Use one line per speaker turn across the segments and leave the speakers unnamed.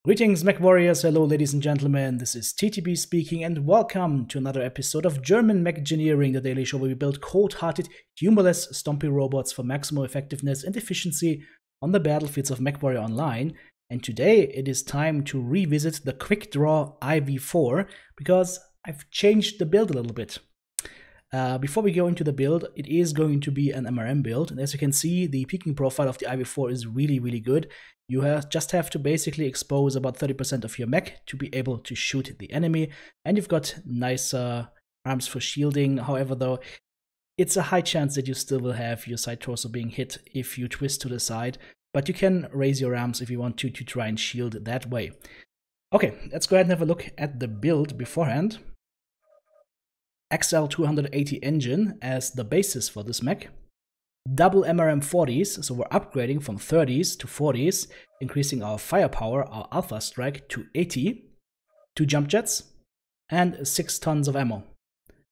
Greetings, Mechwarriors. Hello, ladies and gentlemen. This is TTB speaking, and welcome to another episode of German Mechgineering, the daily show where we build cold-hearted, humorless, stompy robots for maximum effectiveness and efficiency on the battlefields of Mechwarrior Online. And today it is time to revisit the Quickdraw IV-4 because I've changed the build a little bit. Before we go into the build, it is going to be an MRM build, and as you can see, the peaking profile of the IV-4 is really good. You just have to basically expose about 30% of your mech to be able to shoot the enemy, and you've got nice arms for shielding. However, though, it's a high chance that you still will have your side torso being hit if you twist to the side, but you can raise your arms if you want to try and shield that way. Okay, let's go ahead and have a look at the build beforehand. XL280 engine as the basis for this mech. Double MRM 40s, so we're upgrading from 30s to 40s, increasing our firepower, our alpha strike, to 80. 2 jump jets, and 6 tons of ammo.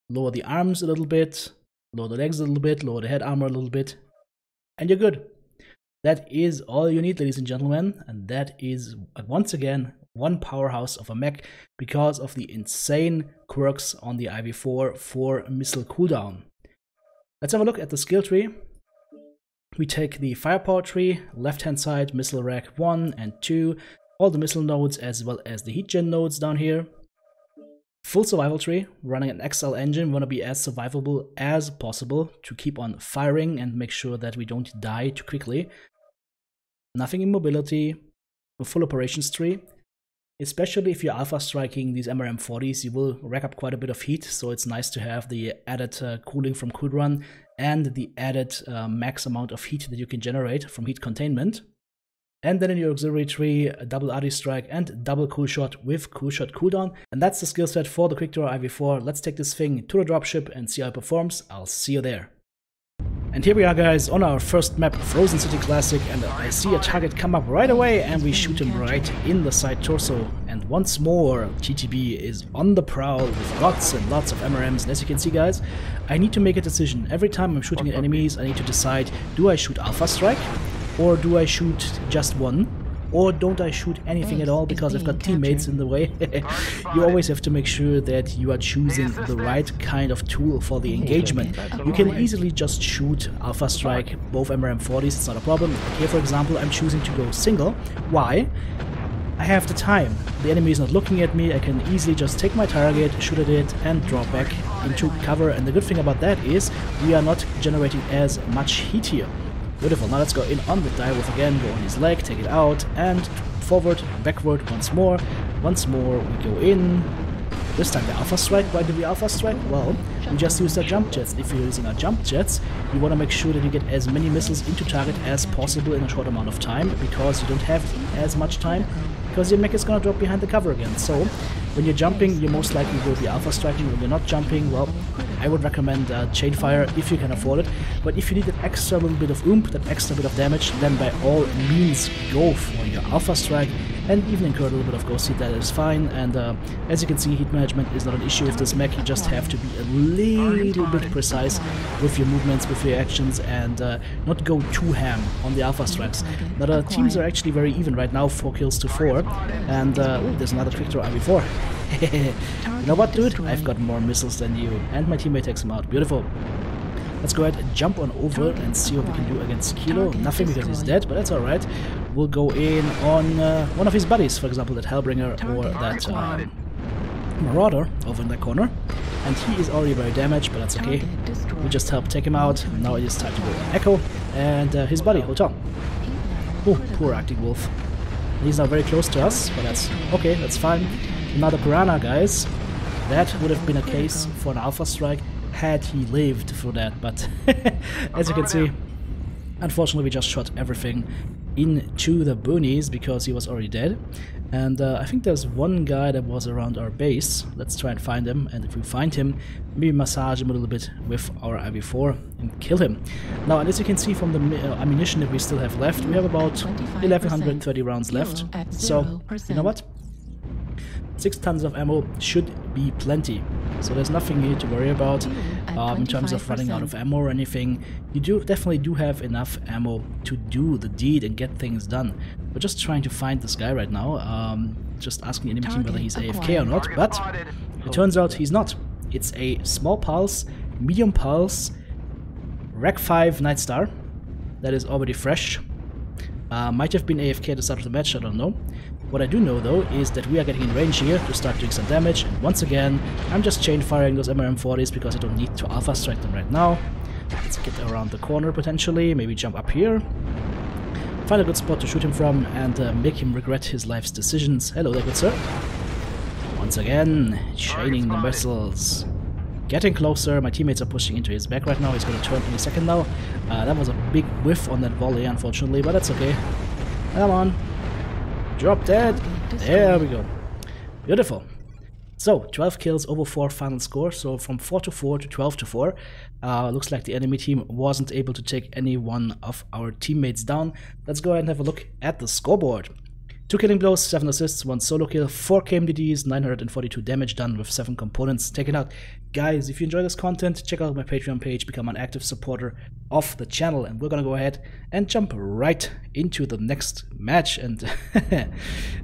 Lower the arms a little bit, lower the legs a little bit, lower the head armor a little bit, and you're good. That is all you need, ladies and gentlemen, and that is, once again, one powerhouse of a mech because of the insane quirks on the IV-4 for missile cooldown. Let's have a look at the skill tree. We take the firepower tree, left hand side, missile rack 1 and 2, all the missile nodes as well as the heat gen nodes down here. Full survival tree, running an XL engine, we want to be as survivable as possible to keep on firing and make sure that we don't die too quickly. Nothing in mobility, a full operations tree. Especially if you're alpha striking these MRM 40s, you will rack up quite a bit of heat, so it's nice to have the added cooling from cool run and the added max amount of heat that you can generate from heat containment. And then in your auxiliary tree, a double RD strike and double cool shot with cool shot cooldown. And that's the skill set for the Quickdraw IV-4. Let's take this thing to the dropship and see how it performs. I'll see you there. And here we are, guys, on our first map, Frozen City Classic, and I see a target come up right away and we shoot him right in the side torso. And once more, TTB is on the prowl with lots and lots of MRMs, and as you can see, guys, I need to make a decision. Every time I'm shooting at enemies, I need to decide, do I shoot Alpha Strike, or do I shoot just one? Or don't I shoot anything at all because I've got teammates in the way? You always have to make sure that you are choosing the right kind of tool for the engagement. You can easily just shoot Alpha Strike, both MRM 40s, it's not a problem. Here, for example, I'm choosing to go single. Why? I have the time. The enemy is not looking at me, I can easily just take my target, shoot at it, and drop back into cover. And the good thing about that is we are not generating as much heat here. Beautiful, now let's go in on the direwolf again, go on his leg, take it out, and forward, backward once more. Once more, we go in. This time the Alpha Strike. Why do we Alpha Strike? Well, we just use our jump jets. If you're using our jump jets, you want to make sure that you get as many missiles into target as possible in a short amount of time, because you don't have as much time, because your mech is going to drop behind the cover again. So, when you're jumping, you most likely will be Alpha Striking. When you're not jumping, well, I would recommend Chainfire if you can afford it, but if you need that extra little bit of oomph, that extra bit of damage, then by all means go for your Alpha Strike and even incur a little bit of ghost heat, that is fine. And as you can see, heat management is not an issue with this mech, you just have to be a little bit precise with your movements, with your actions, and not go too ham on the Alpha Strikes. Now the teams are actually very even right now, 4 kills to 4, and ooh, there's another Quickdraw IV-4. You know what, dude? I've got more missiles than you. And my teammate takes him out. Beautiful. Let's go ahead and jump on over and see what we can do against Kilo. Nothing because he's dead, but that's alright. We'll go in on one of his buddies, for example, that Hellbringer or that Marauder over in that corner. And he is already very damaged, but that's okay. We just helped take him out. Now it is time to go on Echo and his buddy, Hotel. Oh, poor Arctic Wolf. He's now very close to us, but that's okay, that's fine. Another Piranha, guys. That would have been a case for an Alpha Strike had he lived through that, but as you can see, unfortunately we just shot everything into the boonies because he was already dead. And I think there's one guy that was around our base. Let's try and find him, and if we find him, maybe massage him a little bit with our IV-4 and kill him. Now, and as you can see from the ammunition that we still have left, we have about 1130 rounds left. So, you know what? 6 tons of ammo should be plenty, so there's nothing here to worry about. in terms of running out of ammo or anything. You definitely do have enough ammo to do the deed and get things done. We're just trying to find this guy right now, just asking the enemy team whether he's AFK or not, but it turns out he's not. It's a small pulse, medium pulse, Rec 5 Night Star that is already fresh. Might have been AFK at the start of the match, I don't know. What I do know though is that we are getting in range here to start doing some damage, and once again I'm just chain firing those MRM40s because I don't need to alpha strike them right now. Let's get around the corner potentially, maybe jump up here, find a good spot to shoot him from, and make him regret his life's decisions. Hello there, good sir. Once again, chaining the missiles. Getting closer, my teammates are pushing into his back right now, he's going to turn any second now. That was a big whiff on that volley unfortunately, but that's okay. Come on. Drop dead. There we go. Beautiful. So, 12 kills over 4 final score, so from 4-4 to 12-4. Looks like the enemy team wasn't able to take any one of our teammates down. Let's go ahead and have a look at the scoreboard. 2 killing blows, 7 assists, 1 solo kill, 4 KMDDs, 942 damage done with 7 components taken out. Guys, if you enjoy this content, check out my Patreon page, become an active supporter of the channel, and we're gonna go ahead and jump right into the next match. And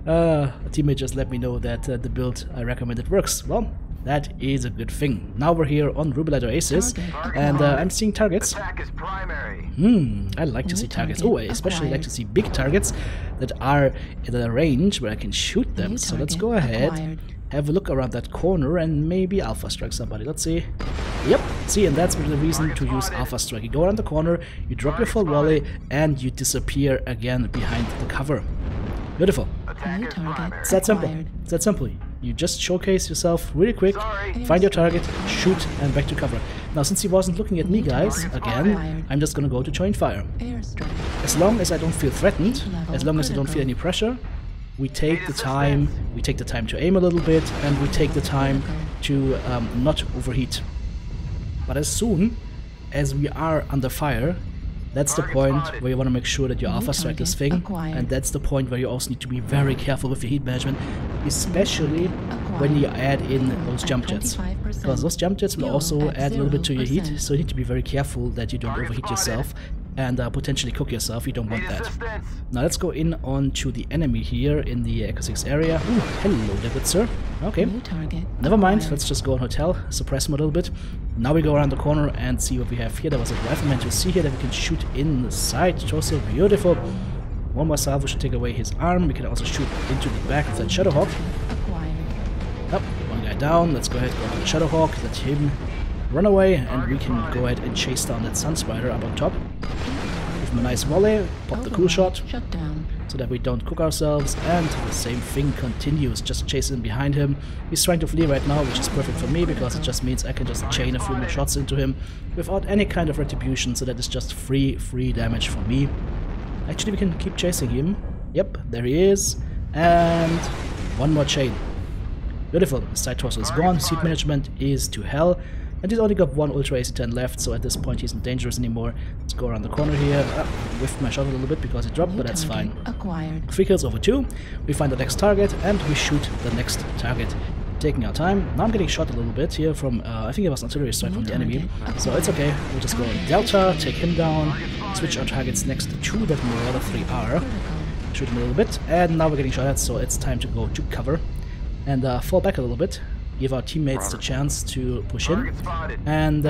a teammate just let me know that the build I recommended works. Well, that is a good thing. Now we're here on Rubilite Oasis, and I'm seeing targets. I like to see targets. Oh, I especially like to see big targets that are in a range where I can shoot them. So let's go ahead, have a look around that corner, and maybe alpha strike somebody. Let's see. Yep, see, and that's the reason to use alpha strike. You go around the corner, you drop your full volley, and you disappear again behind the cover. Beautiful. It's that simple. It's that simple. You just showcase yourself really quick, find your target, shoot, and back to cover. Now, since he wasn't looking at me, guys, again, I'm just gonna go to join fire. As long as I don't feel threatened, as long as I don't feel any pressure, we take the time to aim a little bit, and we take the time to not overheat. But as soon as we are under fire, that's the point where you want to make sure that you alpha strike this thing, and that's the point where you also need to be very careful with your heat management, especially when you add in those jump jets, because those jump jets will also add a little bit to your heat, so you need to be very careful that you don't overheat yourself and potentially cook yourself. You don't want that. Now let's go in onto the enemy here in the Echo 6 area. Ooh, hello there, good sir. Okay, never mind, let's just go on hotel, suppress him a little bit. Now we go around the corner and see what we have here. There was a rifleman to see here that we can shoot in the side. Torso, beautiful. One more salvo should take away his arm. We can also shoot into the back of that Shadowhawk. Yep, one guy down. Let's go ahead and go to the Shadowhawk, let him run away, and we can go ahead and chase down that Sun Spider up on top. Give him a nice volley, pop the cool shot, so that we don't cook ourselves, and the same thing continues, just chasing behind him. He's trying to flee right now, which is perfect for me, because it just means I can just chain a few more shots into him without any kind of retribution, so that is just free damage for me. Actually, we can keep chasing him. Yep, there he is, and one more chain. Beautiful, the side torso is gone, seat management is to hell. And he's only got one Ultra AC-10 left, so at this point he's not dangerous anymore. Let's go around the corner here. Whiffed my shot a little bit because it dropped, but that's fine. 3 kills over 2. We find the next target, and we shoot the next target. Taking our time. Now I'm getting shot a little bit here from, I think it was an artillery strike from the enemy. So it's okay. We'll just go Delta, take him down, switch our targets next to that Marauder 3R. Shoot him a little bit, and now we're getting shot at, so it's time to go to cover. And fall back a little bit. Give our teammates the chance to push in, and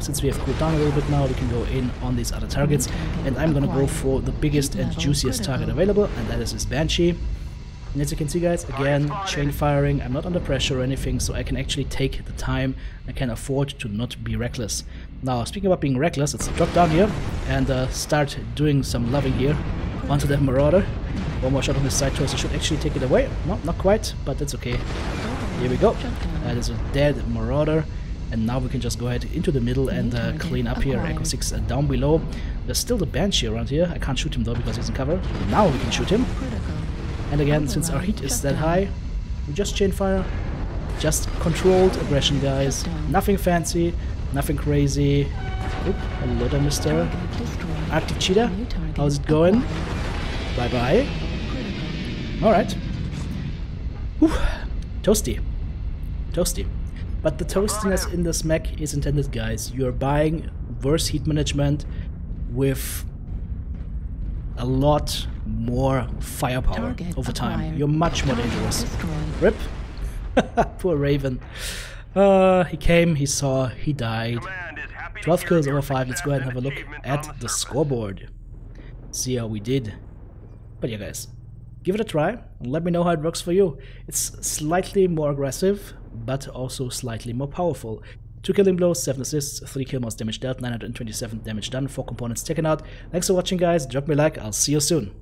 since we have cooled down a little bit now, we can go in on these other targets, and I'm gonna go for the biggest and juiciest target available, and that is this Banshee. And as you can see, guys, again, chain firing. I'm not under pressure or anything, so I can actually take the time. I can afford to not be reckless. Now, speaking about being reckless, let's drop down here and start doing some loving here onto that Marauder. One more shot on this side torso should actually take it away. No, not quite, but that's okay. Here we go. That is a dead Marauder, and now we can just go ahead into the middle and clean up here. Echo 6 down below. There's still the Banshee around here. I can't shoot him though because he's in cover. Now we can shoot him. And again, since our heat is that high, we just chain fire. Just controlled aggression, guys. Nothing fancy, nothing crazy. Oop, hello there, Mr. Arctic Cheetah. How's it going? Bye bye. Alright. Toasty. Toasty. But the toastiness in this mech is intended, guys. You're buying worse heat management with a lot more firepower over time. You're much more dangerous. Rip. Poor Raven. He came, he saw, he died. 12 kills over 5. Let's go ahead and have a look at the scoreboard. See how we did. But yeah, guys, give it a try and let me know how it works for you. It's slightly more aggressive, but also slightly more powerful. 2 killing blows, 7 assists, 3 kill most damage dealt, 927 damage done, 4 components taken out. Thanks for watching, guys. Drop me a like. I'll see you soon.